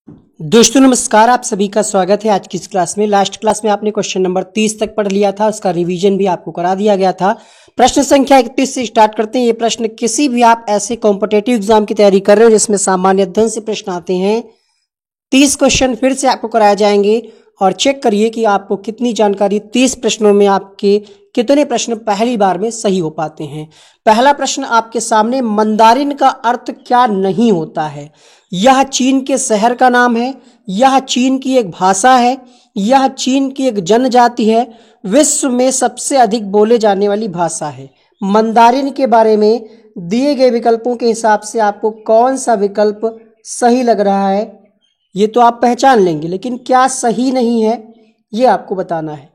दोस्तों नमस्कार, आप सभी का स्वागत है आज की इस क्लास में। लास्ट क्लास में आपने क्वेश्चन नंबर 30 तक पढ़ लिया था, उसका रिवीजन भी आपको करा दिया गया था। प्रश्न संख्या 31 से स्टार्ट करते हैं। ये प्रश्न किसी भी आप ऐसे कॉम्पिटेटिव एग्जाम की तैयारी कर रहे हो जिसमें सामान्य अध्ययन से प्रश्न आते हैं, 30 क्वेश्चन फिर से आपको कराए जाएंगे और चेक करिए कि आपको कितनी जानकारी 30 प्रश्नों में आपके कितने प्रश्न पहली बार में सही हो पाते हैं। पहला प्रश्न आपके सामने, मंदारिन का अर्थ क्या नहीं होता है? यह चीन के शहर का नाम है, यह चीन की एक भाषा है, यह चीन की एक जनजाति है, विश्व में सबसे अधिक बोले जाने वाली भाषा है। मंदारिन के बारे में दिए गए विकल्पों के हिसाब से आपको कौन सा विकल्प सही लग रहा है ये तो आप पहचान लेंगे, लेकिन क्या सही नहीं है ये आपको बताना है।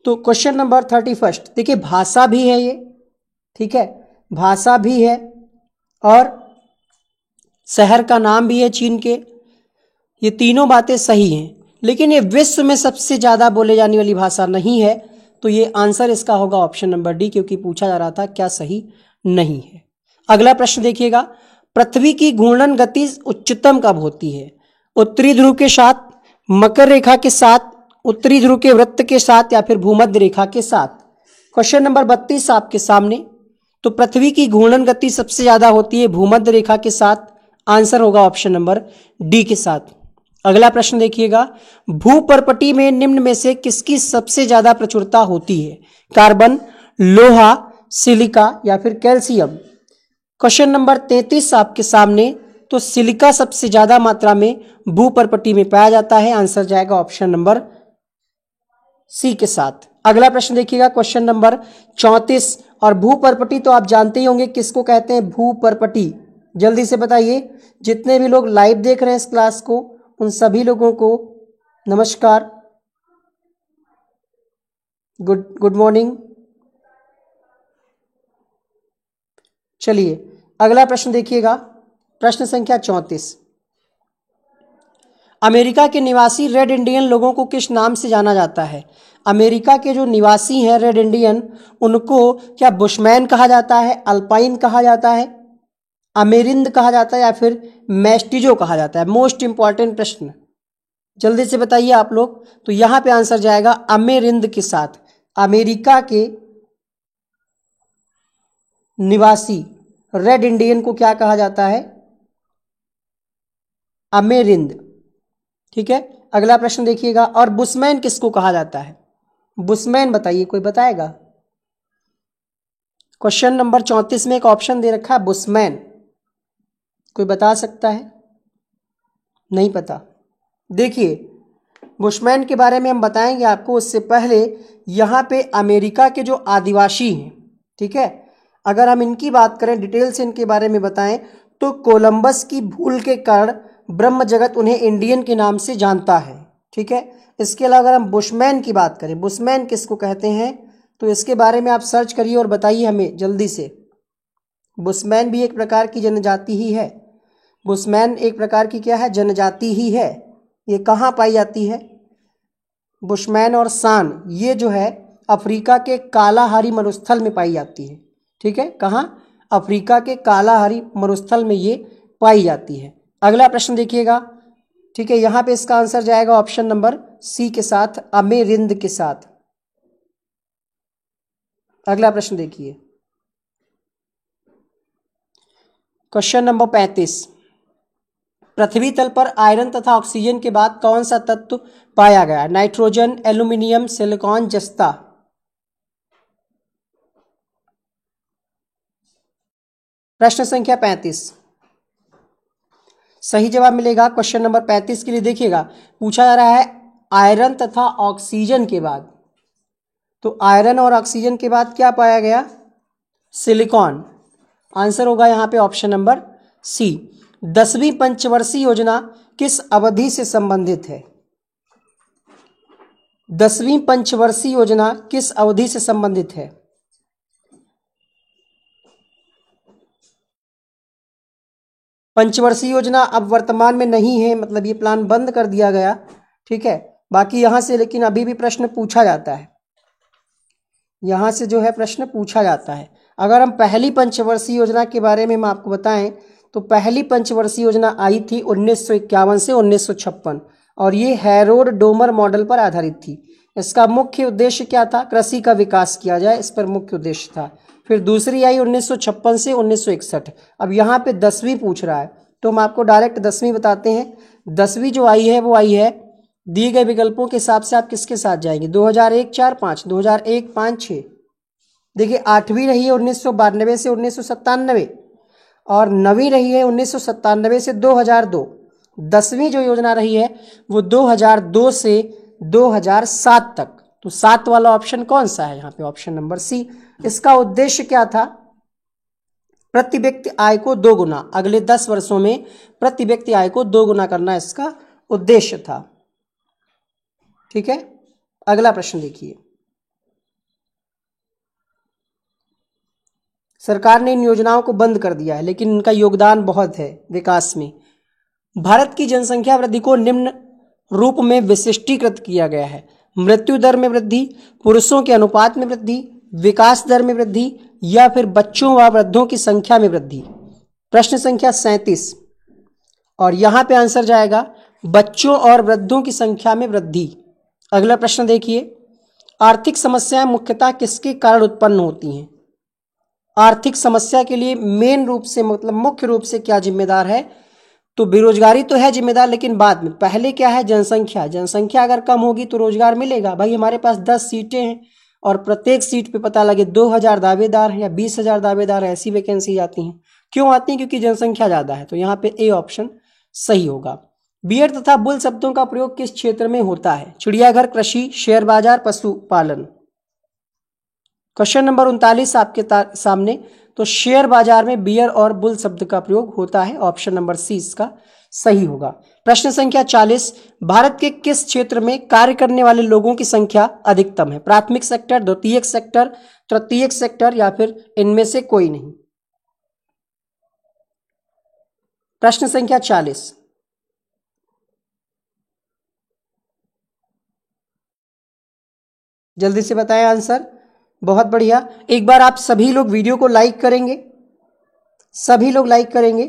तो क्वेश्चन नंबर 31, देखिए भाषा भी है ये, ठीक है, भाषा भी है और शहर का नाम भी है चीन के, ये तीनों बातें सही हैं, लेकिन ये विश्व में सबसे ज्यादा बोले जाने वाली भाषा नहीं है। तो ये आंसर इसका होगा ऑप्शन नंबर डी, क्योंकि पूछा जा रहा था क्या सही नहीं है। अगला प्रश्न देखिएगा, पृथ्वी की घूर्णन गति उच्चतम कब होती है? उत्तरी ध्रुव के साथ, मकर रेखा के साथ, उत्तरी ध्रुव के वृत्त के साथ, या फिर भूमध्य रेखा के साथ। क्वेश्चन नंबर 32 आपके सामने। तो पृथ्वी की घूर्णन गति सबसे ज्यादा होती है भूमध्य रेखा के साथ, आंसर होगा ऑप्शन नंबर डी के साथ। अगला प्रश्न देखिएगा, भूपर्पटी में निम्न में से किसकी सबसे ज्यादा प्रचुरता होती है? कार्बन, लोहा, सिलिका या फिर कैल्शियम। क्वेश्चन नंबर 33 आपके सामने। तो सिलिका सबसे ज्यादा मात्रा में भूपर्पटी में पाया जाता है, आंसर जाएगा ऑप्शन नंबर सी के साथ। अगला प्रश्न देखिएगा, क्वेश्चन नंबर 34। और भूपर्पटी तो आप जानते ही होंगे किसको कहते हैं, भूपर्पटी। जल्दी से बताइए, जितने भी लोग लाइव देख रहे हैं इस क्लास को उन सभी लोगों को नमस्कार, गुड मॉर्निंग। चलिए अगला प्रश्न देखिएगा, प्रश्न संख्या 34। अमेरिका के निवासी रेड इंडियन लोगों को किस नाम से जाना जाता है? अमेरिका के जो निवासी हैं रेड इंडियन, उनको क्या बुशमैन कहा जाता है, अल्पाइन कहा जाता है, अमेरिंद कहा जाता है, या फिर मेस्टिजो कहा जाता है? मोस्ट इंपॉर्टेंट प्रश्न, जल्दी से बताइए आप लोग। तो यहां पे आंसर जाएगा अमेरिंद के साथ। अमेरिका के निवासी रेड इंडियन को क्या कहा जाता है? अमेरिंद, ठीक है। अगला प्रश्न देखिएगा, और बुशमैन किसको कहा जाता है? बुशमैन बताइए, कोई बताएगा? क्वेश्चन नंबर 34 में एक ऑप्शन दे रखा है बुशमैन, कोई बता सकता है? नहीं पता। देखिए बुशमैन के बारे में हम बताएंगे आपको, उससे पहले यहां पे अमेरिका के जो आदिवासी हैं, ठीक है, अगर हम इनकी बात करें डिटेल से इनके बारे में बताएं तो कोलंबस की भूल के कारण ब्रह्म जगत उन्हें इंडियन के नाम से जानता है, ठीक है। इसके अलावा अगर हम बुशमैन की बात करें, बुशमैन किसको कहते हैं, तो इसके बारे में आप सर्च करिए और बताइए हमें जल्दी से। बुशमैन भी एक प्रकार की जनजाति ही है, बुशमैन एक प्रकार की क्या है, जनजाति ही है। ये कहाँ पाई जाती है? बुशमैन और सान, ये जो है अफ्रीका के कालाहारी मरुस्थल में पाई जाती है, ठीक है। कहाँ? अफ्रीका के कालाहारी मरुस्थल में ये पाई जाती है। अगला प्रश्न देखिएगा, ठीक है, यहां पे इसका आंसर जाएगा ऑप्शन नंबर सी के साथ, अमेरिंद के साथ। अगला प्रश्न देखिए, क्वेश्चन नंबर 35। पृथ्वी तल पर आयरन तथा ऑक्सीजन के बाद कौन सा तत्व पाया गया? नाइट्रोजन, एल्यूमिनियम, सिलिकॉन, जस्ता। प्रश्न संख्या 35 सही जवाब मिलेगा क्वेश्चन नंबर 35 के लिए। देखिएगा पूछा जा रहा है आयरन तथा ऑक्सीजन के बाद, तो आयरन और ऑक्सीजन के बाद क्या पाया गया? सिलिकॉन। आंसर होगा यहां पे ऑप्शन नंबर सी। 10वीं पंचवर्षीय योजना किस अवधि से संबंधित है? 10वीं पंचवर्षीय योजना किस अवधि से संबंधित है? पंचवर्षीय योजना अब वर्तमान में नहीं है, मतलब ये प्लान बंद कर दिया गया, ठीक है। बाकी यहां से लेकिन अभी भी प्रश्न पूछा जाता है, यहां से जो है प्रश्न पूछा जाता है। अगर हम पहली पंचवर्षीय योजना के बारे में हम आपको बताएं तो पहली पंचवर्षीय योजना आई थी 1951 से 1956 और ये हैरोड डोमर मॉडल पर आधारित थी। इसका मुख्य उद्देश्य क्या था? कृषि का विकास किया जाए, इस पर मुख्य उद्देश्य था। फिर दूसरी आई 1956 से 1961। अब यहाँ पे 10वीं पूछ रहा है तो हम आपको डायरेक्ट 10वीं बताते हैं। 10वीं जो आई है वो आई है दिए गए विकल्पों के हिसाब से आप किसके साथ जाएंगे? 2001 4 5, 2001 5 6। देखिए 8वीं रही है 1992 से 1997 और 9वीं रही है 1997 से 2002। 10वीं जो योजना रही है वो 2002 से 2007 तक। तो 7 वाला ऑप्शन कौन सा है? यहाँ पे ऑप्शन नंबर सी। इसका उद्देश्य क्या था? प्रति व्यक्ति आय को 2 गुना, अगले 10 वर्षों में प्रति व्यक्ति आय को 2 गुना करना इसका उद्देश्य था। ठीक है, अगला प्रश्न देखिए। सरकार ने इन योजनाओं को बंद कर दिया है लेकिन इनका योगदान बहुत है विकास में। भारत की जनसंख्या वृद्धि को निम्न रूप में विशिष्टीकृत किया गया है: मृत्यु दर में वृद्धि, पुरुषों के अनुपात में वृद्धि, विकास दर में वृद्धि या फिर बच्चों व वृद्धों की संख्या में वृद्धि। प्रश्न संख्या 37 और यहां पे आंसर जाएगा बच्चों और वृद्धों की संख्या में वृद्धि। अगला प्रश्न देखिए, आर्थिक समस्याएं मुख्यतः किसके कारण उत्पन्न होती हैं? आर्थिक समस्या के लिए मेन रूप से मतलब मुख्य रूप से क्या जिम्मेदार है? तो बेरोजगारी तो है जिम्मेदार, लेकिन बाद में। पहले क्या है? जनसंख्या। जनसंख्या अगर कम होगी तो रोजगार मिलेगा। भाई हमारे पास 10 सीटें हैं और प्रत्येक सीट पे पता लगे 2000 दावेदार हैं या 20,000 दावेदार हैं, ऐसी वैकेंसी आती हैं। क्यों आती हैं? क्योंकि जनसंख्या ज्यादा है। तो यहाँ पे ए ऑप्शन सही होगा। बियर तथा बुल शब्दों का प्रयोग किस क्षेत्र में होता है? चिड़ियाघर, कृषि, शेयर बाजार, पशुपालन। क्वेश्चन नंबर 39 आपके सामने। तो शेयर बाजार में बियर और बुल शब्द का प्रयोग होता है। ऑप्शन नंबर सी इसका सही होगा। प्रश्न संख्या 40, भारत के किस क्षेत्र में कार्य करने वाले लोगों की संख्या अधिकतम है? प्राथमिक सेक्टर, द्वितीयक सेक्टर, तृतीयक सेक्टर या फिर इनमें से कोई नहीं। प्रश्न संख्या 40, जल्दी से बताएं आंसर। बहुत बढ़िया। एक बार आप सभी लोग वीडियो को लाइक करेंगे, सभी लोग लाइक करेंगे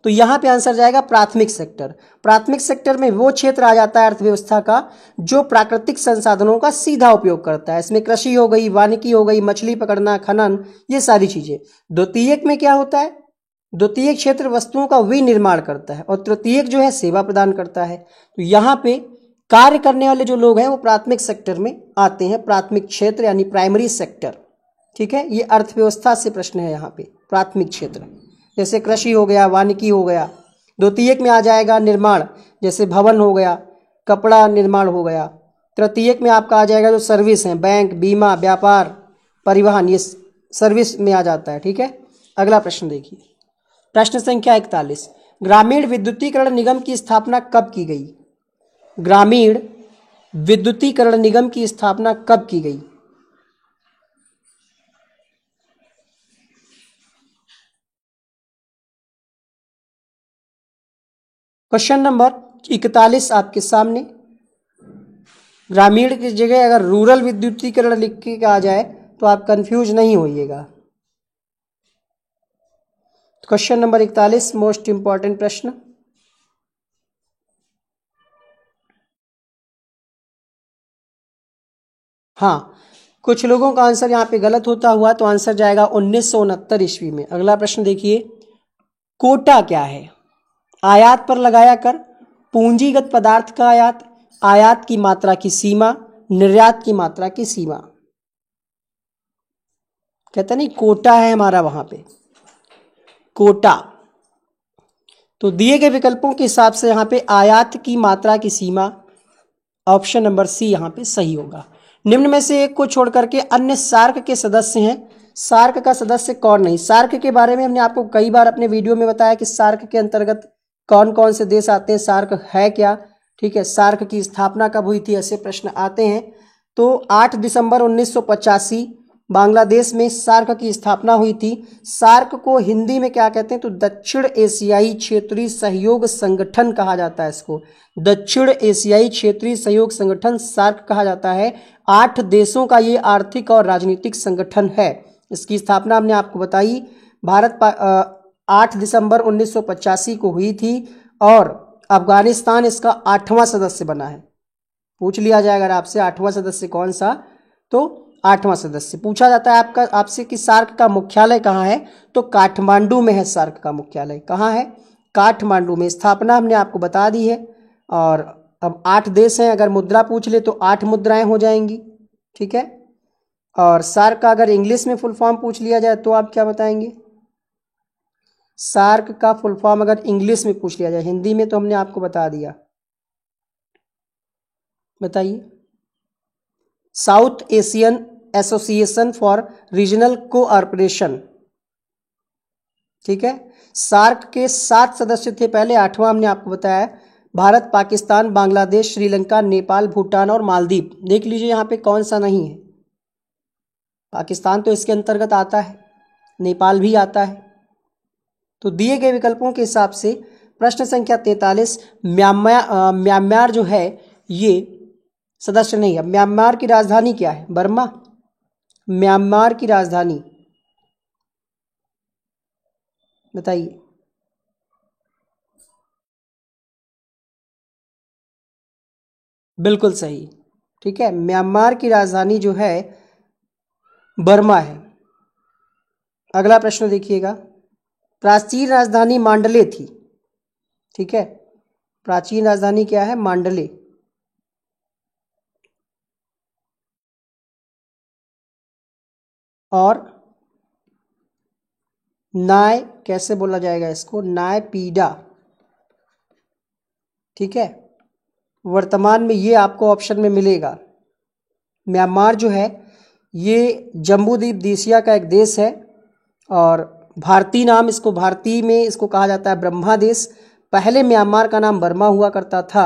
तो यहां पे आंसर जाएगा प्राथमिक सेक्टर। प्राथमिक सेक्टर में वो क्षेत्र आ जाता है अर्थव्यवस्था का जो प्राकृतिक संसाधनों का सीधा उपयोग करता है। इसमें कृषि हो गई, वानिकी हो गई, मछली पकड़ना, खनन, ये सारी चीजें। द्वितीयक में क्या होता है? द्वितीयक क्षेत्र वस्तुओं का विनिर्माण करता है और तृतीयक जो है सेवा प्रदान करता है। तो यहाँ पे कार्य करने वाले जो लोग हैं वो प्राथमिक सेक्टर में आते हैं, प्राथमिक क्षेत्र यानी प्राइमरी सेक्टर। ठीक है, ये अर्थव्यवस्था से प्रश्न है यहाँ पे। प्राथमिक क्षेत्र जैसे कृषि हो गया, वानिकी हो गया। द्वितीयक में आ जाएगा निर्माण, जैसे भवन हो गया, कपड़ा निर्माण हो गया। तृतीयक में आपका आ जाएगा जो सर्विस है, बैंक, बीमा, व्यापार, परिवहन, ये सर्विस में आ जाता है। ठीक है, अगला प्रश्न देखिए। प्रश्न संख्या 41, ग्रामीण विद्युतीकरण निगम की स्थापना कब की गई? ग्रामीण विद्युतीकरण निगम की स्थापना कब की गई? क्वेश्चन नंबर 41 आपके सामने। ग्रामीण की जगह अगर रूरल विद्युतीकरण लिख के आ जाए तो आप कंफ्यूज नहीं होइएगा। क्वेश्चन नंबर 41 मोस्ट इंपॉर्टेंट प्रश्न। हाँ, कुछ लोगों का आंसर यहाँ पे गलत होता हुआ तो आंसर जाएगा 1969 ईस्वी में। अगला प्रश्न देखिए, कोटा क्या है? आयात पर लगाया कर, पूंजीगत पदार्थ का आयात, आयात की मात्रा की सीमा, निर्यात की मात्रा की सीमा। कहते नहीं कोटा है हमारा वहां पे, कोटा। तो दिए गए विकल्पों के हिसाब से यहाँ पे आयात की मात्रा की सीमा, ऑप्शन नंबर सी यहाँ पे सही होगा। निम्न में से एक को छोड़ करके अन्य सार्क के सदस्य हैं। सार्क का सदस्य कौन नहीं? सार्क के बारे में हमने आपको कई बार अपने वीडियो में बताया कि सार्क के अंतर्गत कौन कौन से देश आते हैं, सार्क है क्या। ठीक है, सार्क की स्थापना कब हुई थी, ऐसे प्रश्न आते हैं। तो 8 दिसंबर 1985 बांग्लादेश में सार्क की स्थापना हुई थी। सार्क को हिंदी में क्या कहते हैं? तो दक्षिण एशियाई क्षेत्रीय सहयोग संगठन कहा जाता है। इसको दक्षिण एशियाई क्षेत्रीय सहयोग संगठन सार्क कहा जाता है। 8 देशों का ये आर्थिक और राजनीतिक संगठन है। इसकी स्थापना हमने आपको बताई। भारत 8 दिसंबर 1985 को हुई थी और अफगानिस्तान इसका 8वां सदस्य बना है। पूछ लिया जाए अगर आपसे 8वां सदस्य कौन सा, तो 8वां सदस्य पूछा जाता है आपका आपसे कि सार्क का मुख्यालय कहाँ है, तो काठमांडू में है सार्क का मुख्यालय। कहाँ है? काठमांडू में। स्थापना हमने आपको बता दी है। और अब 8 देश हैं, अगर मुद्रा पूछ ले तो 8 मुद्राएं हो जाएंगी। ठीक है। और सार्क का अगर इंग्लिश में फुल फॉर्म पूछ लिया जाए तो आप क्या बताएंगे? सार्क का फुल फॉर्म अगर इंग्लिश में पूछ लिया जाए, हिंदी में तो हमने आपको बता दिया, बताइए। South Asian association for regional cooperation. ठीक है। सार्क के 7 सदस्य थे पहले, 8वां हमने आपको बताया। भारत, पाकिस्तान, बांग्लादेश, श्रीलंका, नेपाल, भूटान और मालदीव। देख लीजिए यहाँ पे कौन सा नहीं है। पाकिस्तान तो इसके अंतर्गत आता है, नेपाल भी आता है। तो दिए गए विकल्पों के हिसाब से प्रश्न संख्या 43, म्यांमार जो है ये सदस्य नहीं है। म्यांमार की राजधानी क्या है? बर्मा। म्यांमार की राजधानी बताइए। बिल्कुल सही। ठीक है, म्यांमार की राजधानी जो है बर्मा है। अगला प्रश्न देखिएगा। प्राचीन राजधानी मांडले थी। ठीक है, प्राचीन राजधानी क्या है? मांडले। और नाय कैसे बोला जाएगा इसको? नाय पीडा। ठीक है, वर्तमान में ये आपको ऑप्शन में मिलेगा। म्यांमार जो है ये जम्बू द्वीप देशिया का एक देश है और भारतीय नाम इसको, भारतीय में इसको कहा जाता है ब्रह्मा देश। पहले म्यांमार का नाम बर्मा हुआ करता था।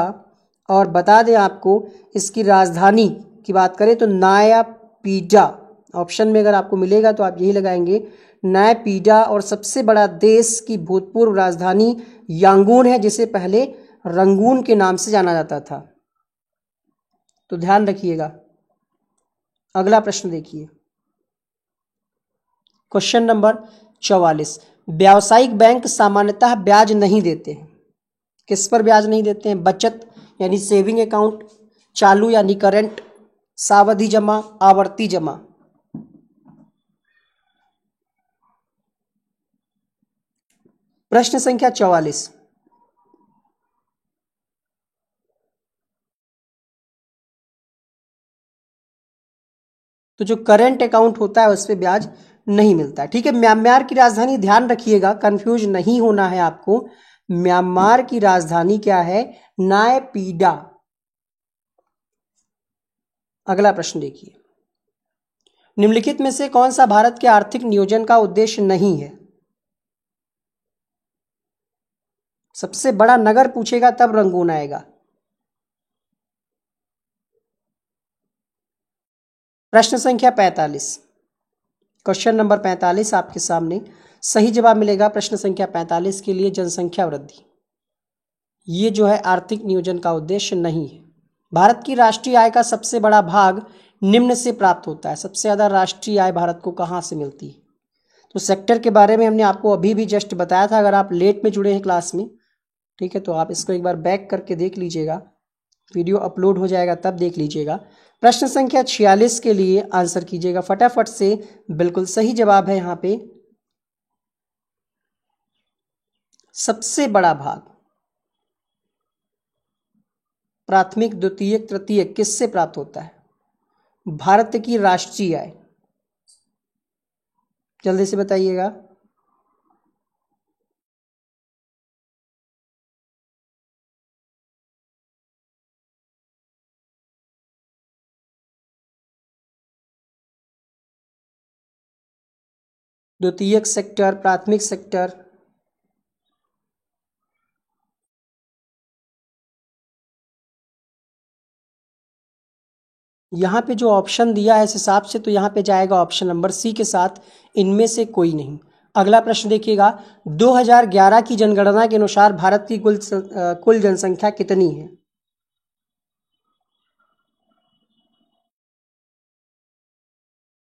और बता दें आपको, इसकी राजधानी की बात करें तो नाया पीडा। ऑप्शन में अगर आपको मिलेगा तो आप यही लगाएंगे, नाया पीडा। और सबसे बड़ा देश की भूतपूर्व राजधानी यांगून है, जिसे पहले रंगून के नाम से जाना जाता था। तो ध्यान रखिएगा। अगला प्रश्न देखिए, क्वेश्चन नंबर 44। व्यावसायिक बैंक सामान्यतः ब्याज नहीं देते हैं। किस पर ब्याज नहीं देते हैं? बचत यानी सेविंग अकाउंट, चालू यानी करंट, सावधि जमा, आवर्ती जमा। प्रश्न संख्या 44। तो जो करंट अकाउंट होता है उस पर ब्याज नहीं मिलता है। ठीक है, म्यांमार की राजधानी ध्यान रखिएगा, कंफ्यूज नहीं होना है आपको। म्यांमार की राजधानी क्या है? नायपीडा। अगला प्रश्न देखिए, निम्नलिखित में से कौन सा भारत के आर्थिक नियोजन का उद्देश्य नहीं है? सबसे बड़ा नगर पूछेगा तब रंगून आएगा। प्रश्न संख्या 45, क्वेश्चन नंबर 45 आपके सामने। सही जवाब मिलेगा प्रश्न संख्या 45 के लिए, जनसंख्या वृद्धि। ये जो है आर्थिक नियोजन का उद्देश्य नहीं है। भारत की राष्ट्रीय आय का सबसे बड़ा भाग निम्न से प्राप्त होता है। सबसे ज्यादा राष्ट्रीय आय भारत को कहाँ से मिलती है? तो सेक्टर के बारे में हमने आपको अभी भी जस्ट बताया था। अगर आप लेट में जुड़े हैं क्लास में, ठीक है, तो आप इसको एक बार बैक करके देख लीजिएगा, वीडियो अपलोड हो जाएगा तब देख लीजिएगा। प्रश्न संख्या 46 के लिए आंसर कीजिएगा फटाफट से। बिल्कुल सही जवाब है यहाँ पे, सबसे बड़ा भाग प्राथमिक, द्वितीयक, तृतीयक किससे प्राप्त होता है? भारत की राष्ट्रीय आय। जल्दी से बताइएगा। द्वितीयक सेक्टर, प्राथमिक सेक्टर। यहाँ पे जो ऑप्शन दिया है इस हिसाब से तो यहाँ पे जाएगा ऑप्शन नंबर सी के साथ, इनमें से कोई नहीं। अगला प्रश्न देखिएगा, 2011 की जनगणना के अनुसार भारत की कुल जनसंख्या कितनी है?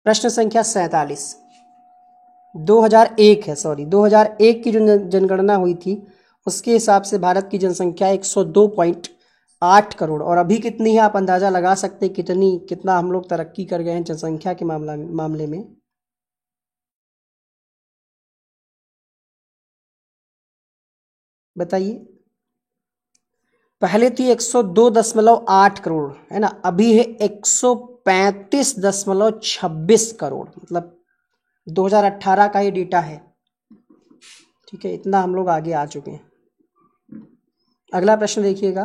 प्रश्न संख्या 47। 2001 है, सॉरी 2001 की जो जनगणना हुई थी उसके हिसाब से भारत की जनसंख्या 102.8 करोड़, और अभी कितनी है आप अंदाजा लगा सकते हैं कितना हम लोग तरक्की कर गए हैं जनसंख्या के मामले में। बताइए। पहले थी 102.8 करोड़, है ना, अभी है 135.26 करोड़, मतलब 2018 का ये डेटा है। ठीक है, इतना हम लोग आगे आ चुके हैं। अगला प्रश्न देखिएगा,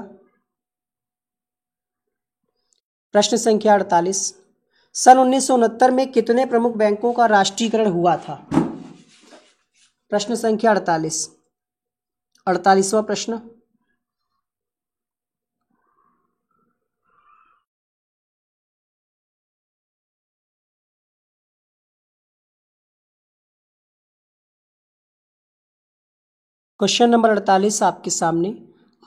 प्रश्न संख्या 48। सन 1969 में कितने प्रमुख बैंकों का राष्ट्रीयकरण हुआ था? प्रश्न संख्या 48, 48वां प्रश्न। क्वेश्चन नंबर 48 आपके सामने,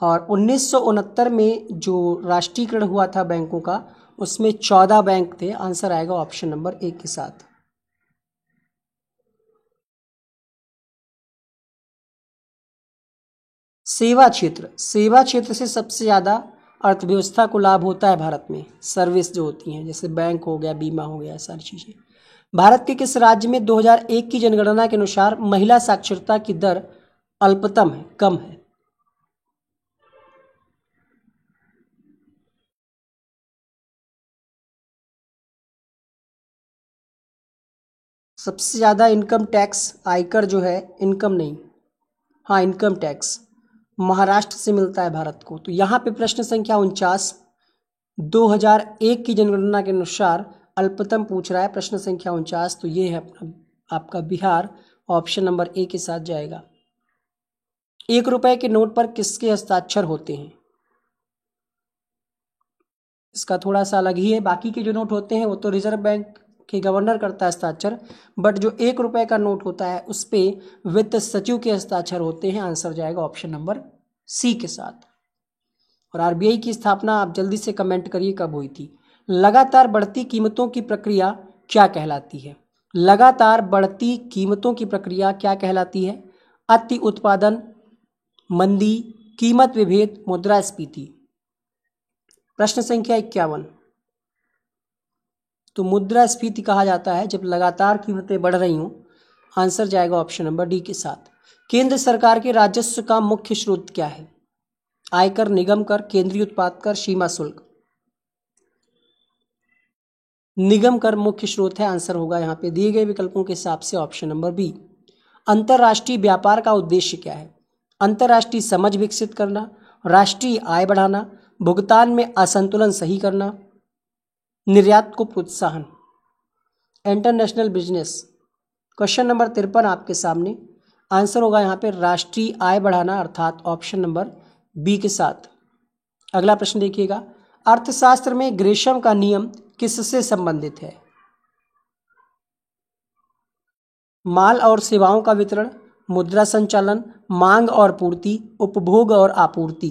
और 1969 में जो राष्ट्रीयकरण हुआ था बैंकों का, उसमें 14 बैंक थे। आंसर आएगा ऑप्शन नंबर ए के साथ। सेवा क्षेत्र, सेवा क्षेत्र से सबसे ज़्यादा अर्थव्यवस्था को लाभ होता है भारत में। सर्विस जो होती हैं, जैसे बैंक हो गया, बीमा हो गया, सारी चीज़ें। भारत के किस राज्य में 2001 की जनगणना के अनुसार महिला साक्षरता की दर अल्पतम है, कम है? सबसे ज़्यादा इनकम टैक्स, आयकर जो है, इनकम नहीं, हाँ इनकम टैक्स महाराष्ट्र से मिलता है भारत को। तो यहाँ पे प्रश्न संख्या 49, 2001 की जनगणना के अनुसार अल्पतम पूछ रहा है, प्रश्न संख्या 49। तो ये है आपका बिहार, ऑप्शन नंबर ए के साथ जाएगा। 1 रुपए के नोट पर किसके हस्ताक्षर होते हैं? इसका थोड़ा सा अलग ही है। बाकी के जो नोट होते हैं वो तो रिजर्व बैंक के गवर्नर करता है हस्ताक्षर, बट जो 1 रुपए का नोट होता है उस पर वित्त सचिव के हस्ताक्षर होते हैं। आंसर जाएगा ऑप्शन नंबर सी के साथ। और आरबीआई की स्थापना आप जल्दी से कमेंट करिए कब हुई थी। लगातार बढ़ती कीमतों की प्रक्रिया क्या कहलाती है? लगातार बढ़ती कीमतों की प्रक्रिया क्या कहलाती है? अति उत्पादन, मंदी, कीमत विभेद, मुद्रास्फीति। प्रश्न संख्या 51। तो मुद्रास्फीति कहा जाता है जब लगातार कीमतें बढ़ रही हों। आंसर जाएगा ऑप्शन नंबर डी के साथ। केंद्र सरकार के राजस्व का मुख्य स्रोत क्या है? आयकर, निगम कर, केंद्रीय उत्पाद कर, सीमा शुल्क। निगम कर मुख्य स्रोत है। आंसर होगा यहाँ पे दिए गए विकल्पों के हिसाब से ऑप्शन नंबर बी। अंतर्राष्ट्रीय व्यापार का उद्देश्य क्या है? अंतर्राष्ट्रीय समझ विकसित करना, राष्ट्रीय आय बढ़ाना, भुगतान में असंतुलन सही करना, निर्यात को प्रोत्साहन। International business. क्वेश्चन नंबर 53 आपके सामने। आंसर होगा यहाँ पे राष्ट्रीय आय बढ़ाना, अर्थात ऑप्शन नंबर बी के साथ। अगला प्रश्न देखिएगा, अर्थशास्त्र में ग्रेशम का नियम किससे संबंधित है? माल और सेवाओं का वितरण, मुद्रा संचालन, मांग और पूर्ति, उपभोग और आपूर्ति।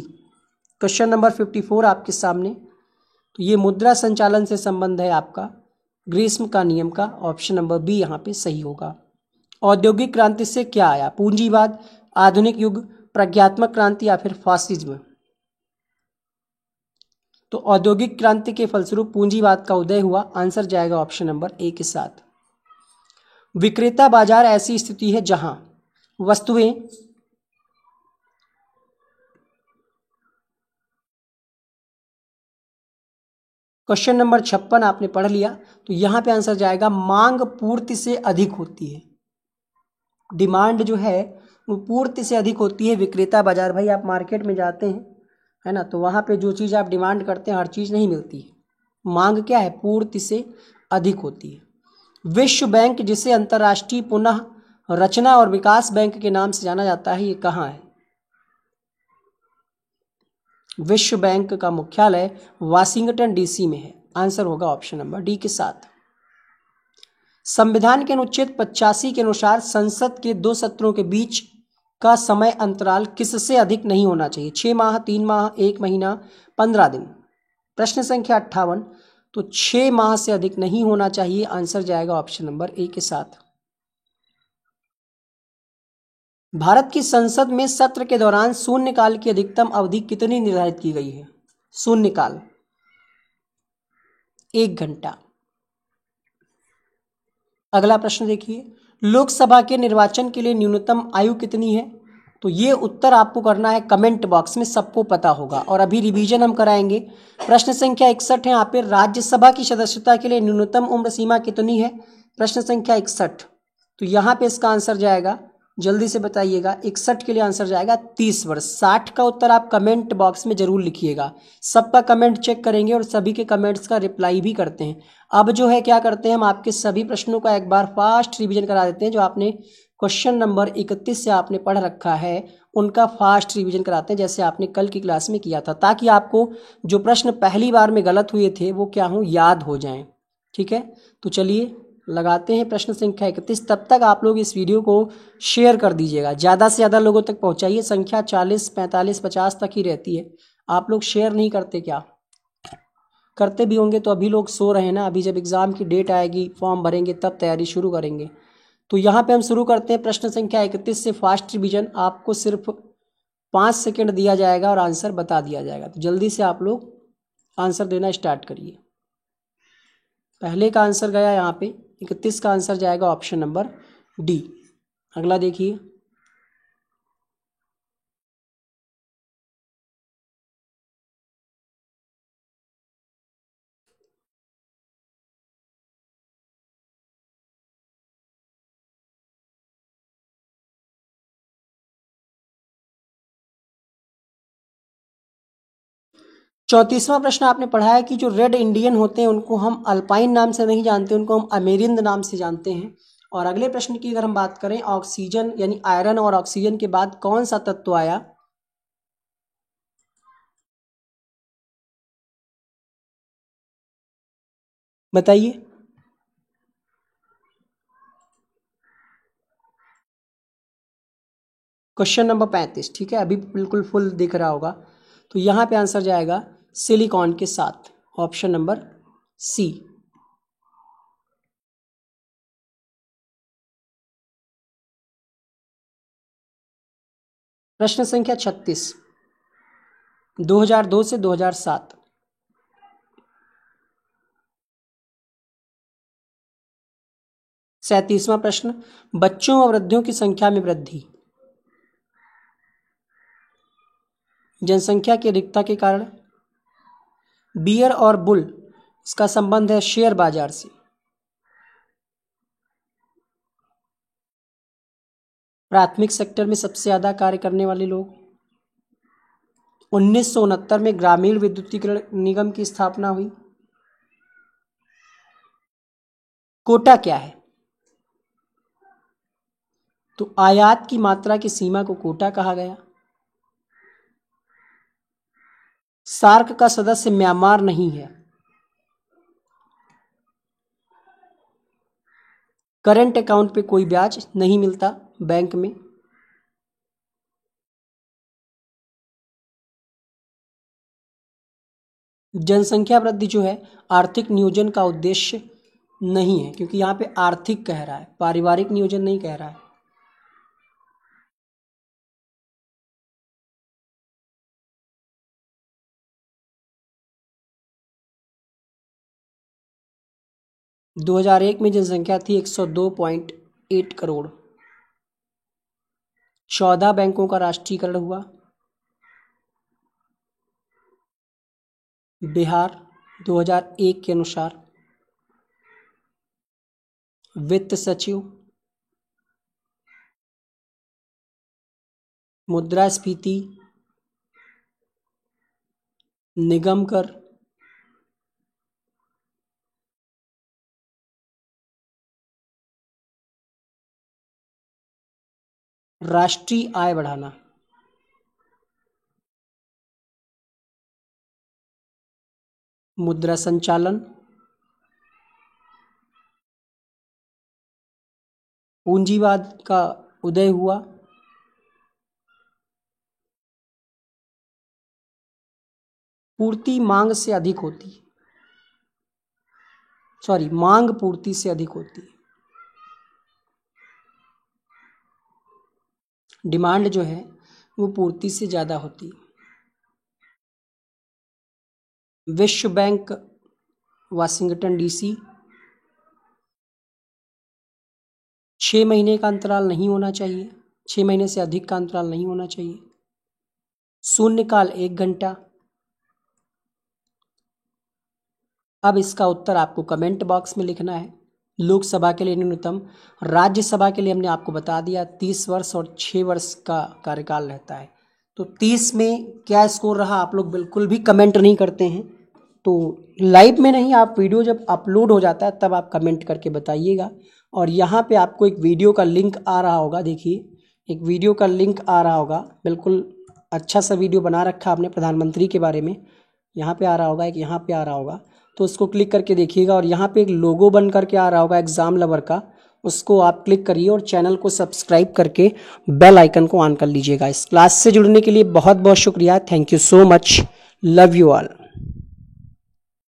क्वेश्चन नंबर 54 आपके सामने। तो ये मुद्रा संचालन से संबंध है आपका, ग्रीष्म का नियम का। ऑप्शन नंबर बी यहाँ पे सही होगा। औद्योगिक क्रांति से क्या आया? पूंजीवाद, आधुनिक युग, प्रज्ञात्मक क्रांति या फिर फासिज्म। तो औद्योगिक क्रांति के फलस्वरूप पूंजीवाद का उदय हुआ। आंसर जाएगा ऑप्शन नंबर ए के साथ। विक्रेता बाजार ऐसी स्थिति है जहां वस्तुएं क्वेश्चन नंबर 56 आपने पढ़ लिया। तो यहां पे आंसर जाएगा मांग पूर्ति से अधिक होती है। डिमांड जो है वो पूर्ति से अधिक होती है। विक्रेता बाजार, भाई आप मार्केट में जाते हैं, है ना, तो वहां पे जो चीज़ आप डिमांड करते हैं हर चीज़ नहीं मिलती है। मांग क्या है? पूर्ति से अधिक होती है। विश्व बैंक, जिसे अंतर्राष्ट्रीय पुनः रचना और विकास बैंक के नाम से जाना जाता है, ये कहाँ है? विश्व बैंक का मुख्यालय वाशिंगटन डीसी में है। आंसर होगा ऑप्शन नंबर डी के साथ। संविधान के अनुच्छेद 85 के अनुसार संसद के 2 सत्रों के बीच का समय अंतराल किससे अधिक नहीं होना चाहिए? 6 माह, 3 माह, 1 महीना, 15 दिन। प्रश्न संख्या 58। तो 6 माह से अधिक नहीं होना चाहिए। आंसर जाएगा ऑप्शन नंबर ए के साथ। भारत की संसद में सत्र के दौरान शून्यकाल की अधिकतम अवधि कितनी निर्धारित की गई है? शून्यकाल 1 घंटा। अगला प्रश्न देखिए, लोकसभा के निर्वाचन के लिए न्यूनतम आयु कितनी है? तो ये उत्तर आपको करना है कमेंट बॉक्स में, सबको पता होगा। और अभी रिवीजन हम कराएंगे। प्रश्न संख्या 61 है यहाँ पे, राज्यसभा की सदस्यता के लिए न्यूनतम उम्र सीमा कितनी है? प्रश्न संख्या 61। तो यहाँ पे इसका आंसर जाएगा, जल्दी से बताइएगा, 61 के लिए आंसर जाएगा 30 वर्ष। 60 का उत्तर आप कमेंट बॉक्स में जरूर लिखिएगा। सबका कमेंट चेक करेंगे और सभी के कमेंट्स का रिप्लाई भी करते हैं। अब जो है क्या करते हैं, हम आपके सभी प्रश्नों का एक बार फास्ट रिवीजन करा देते हैं। जो आपने क्वेश्चन नंबर 31 से आपने पढ़ रखा है उनका फास्ट रिवीजन कराते हैं, जैसे आपने कल की क्लास में किया था, ताकि आपको जो प्रश्न पहली बार में गलत हुए थे वो क्या हो, याद हो जाएं। ठीक है, तो चलिए लगाते हैं प्रश्न संख्या 31। तब तक आप लोग इस वीडियो को शेयर कर दीजिएगा, ज़्यादा से ज़्यादा लोगों तक पहुंचाइए। संख्या 40, 45, 50 तक ही रहती है। आप लोग शेयर नहीं करते क्या? करते भी होंगे तो अभी लोग सो रहे हैं ना। अभी जब एग्ज़ाम की डेट आएगी, फॉर्म भरेंगे, तब तैयारी शुरू करेंगे। तो यहाँ पे हम शुरू करते हैं प्रश्न संख्या 31 से फास्ट रिवीजन। आपको सिर्फ 5 सेकंड दिया जाएगा और आंसर बता दिया जाएगा। तो जल्दी से आप लोग आंसर देना स्टार्ट करिए। पहले का आंसर गया यहाँ पे 31 का आंसर जाएगा ऑप्शन नंबर डी। अगला देखिए, चौंतीसवां प्रश्न आपने पढ़ा है कि जो रेड इंडियन होते हैं उनको हम अल्पाइन नाम से नहीं जानते, उनको हम अमेरिंद नाम से जानते हैं। और अगले प्रश्न की अगर हम बात करें, ऑक्सीजन यानी आयरन और ऑक्सीजन के बाद कौन सा तत्व आया? बताइए। Question number 35। ठीक है, अभी बिल्कुल फुल दिख रहा होगा। तो यहाँ पे आंसर जाएगा सिलिकॉन के साथ, ऑप्शन नंबर सी। प्रश्न संख्या 36, 2002 से 2007। 37वां प्रश्न, बच्चों और वृद्धों की संख्या में वृद्धि जनसंख्या की अधिकता के कारण। बियर और बुल, इसका संबंध है शेयर बाजार से। प्राथमिक सेक्टर में सबसे ज्यादा कार्य करने वाले लोग। 1969 में ग्रामीण विद्युतीकरण निगम की स्थापना हुई। कोटा क्या है? तो आयात की मात्रा की सीमा को कोटा कहा गया। सार्क का सदस्य म्यांमार नहीं है। करंट अकाउंट पे कोई ब्याज नहीं मिलता बैंक में। जनसंख्या वृद्धि जो है आर्थिक नियोजन का उद्देश्य नहीं है, क्योंकि यहाँ पे आर्थिक कह रहा है, पारिवारिक नियोजन नहीं कह रहा है। - 2001 में जनसंख्या थी 102.8 करोड़। 14 बैंकों का राष्ट्रीयकरण हुआ। बिहार 2001 के अनुसार। वित्त सचिव, मुद्रास्फीति, निगम कर, राष्ट्रीय आय बढ़ाना। मुद्रा संचालन, पूंजीवाद का उदय हुआ। पूर्ति मांग से अधिक होती, सॉरी, मांग पूर्ति से अधिक होती है। डिमांड जो है वो पूर्ति से ज़्यादा होती है। विश्व बैंक वाशिंगटन डीसी, 6 महीने का अंतराल नहीं होना चाहिए, 6 महीने से अधिक का अंतराल नहीं होना चाहिए। शून्यकाल 1 घंटा। अब इसका उत्तर आपको कमेंट बॉक्स में लिखना है। लोकसभा के लिए न्यूनतम, राज्यसभा के लिए हमने आपको बता दिया 30 वर्ष और 6 वर्ष का कार्यकाल रहता है। तो 30 में क्या स्कोर रहा, आप लोग बिल्कुल भी कमेंट नहीं करते हैं। तो लाइव में नहीं, आप वीडियो जब अपलोड हो जाता है तब आप कमेंट करके बताइएगा। और यहाँ पे आपको एक वीडियो का लिंक आ रहा होगा, देखिए एक वीडियो का लिंक आ रहा होगा, बिल्कुल अच्छा सा वीडियो बना रखा आपने प्रधानमंत्री के बारे में। यहाँ पे आ रहा होगा, एक यहाँ पे आ रहा होगा, तो उसको क्लिक करके देखिएगा। और यहाँ पे एक लोगो बन करके आ रहा होगा एग्जाम लवर का, उसको आप क्लिक करिए और चैनल को सब्सक्राइब करके बेल आइकन को ऑन कर लीजिएगा। इस क्लास से जुड़ने के लिए बहुत बहुत शुक्रिया। Thank you so much. Love you all.